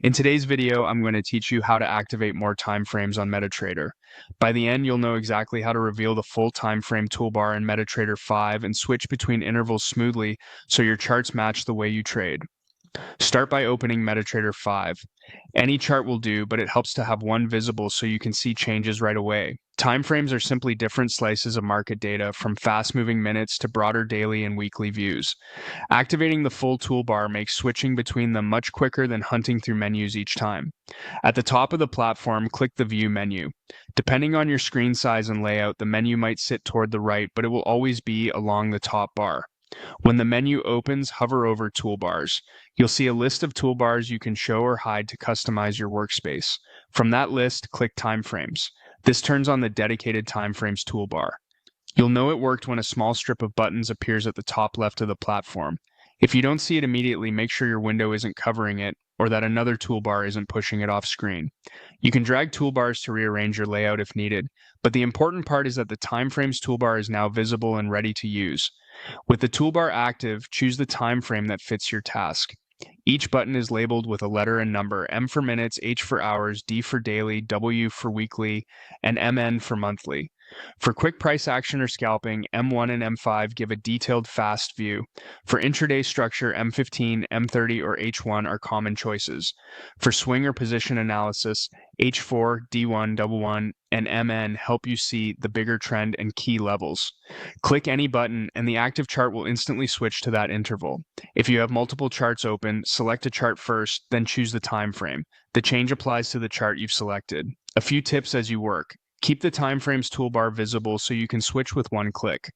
In today's video, I'm going to teach you how to activate more time frames on Metatrader. By the end, you'll know exactly how to reveal the full time frame toolbar in Metatrader 5 and switch between intervals smoothly so your charts match the way you trade. Start by opening Metatrader 5. Any chart will do, but it helps to have one visible so you can see changes right away. Timeframes are simply different slices of market data, from fast-moving minutes to broader daily and weekly views. Activating the full toolbar makes switching between them much quicker than hunting through menus each time. At the top of the platform, click the View menu. Depending on your screen size and layout, the menu might sit toward the right, but it will always be along the top bar. When the menu opens, hover over Toolbars. You'll see a list of toolbars you can show or hide to customize your workspace. From that list, click Timeframes. This turns on the dedicated Timeframes toolbar. You'll know it worked when a small strip of buttons appears at the top left of the platform. If you don't see it immediately, make sure your window isn't covering it or that another toolbar isn't pushing it off screen. You can drag toolbars to rearrange your layout if needed, but the important part is that the Timeframes toolbar is now visible and ready to use. With the toolbar active, choose the time frame that fits your task. Each button is labeled with a letter and number: M for minutes, H for hours, D for daily, W for weekly, and MN for monthly. For quick price action or scalping, M1 and M5 give a detailed fast view. For intraday structure, M15, M30, or H1 are common choices. For swing or position analysis, H4, D1, D1, and MN help you see the bigger trend and key levels. Click any button and the active chart will instantly switch to that interval. If you have multiple charts open, select a chart first, then choose the time frame. The change applies to the chart you've selected. A few tips as you work. Keep the timeframes toolbar visible so you can switch with one click.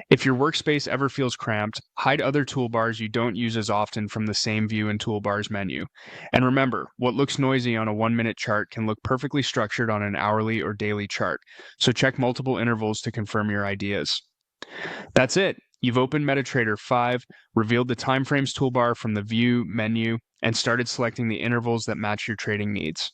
If your workspace ever feels cramped, hide other toolbars you don't use as often from the same View and Toolbars menu. And remember, what looks noisy on a 1-minute chart can look perfectly structured on an hourly or daily chart, so check multiple intervals to confirm your ideas. That's it. You've opened Metatrader 5, revealed the timeframes toolbar from the View menu, and started selecting the intervals that match your trading needs.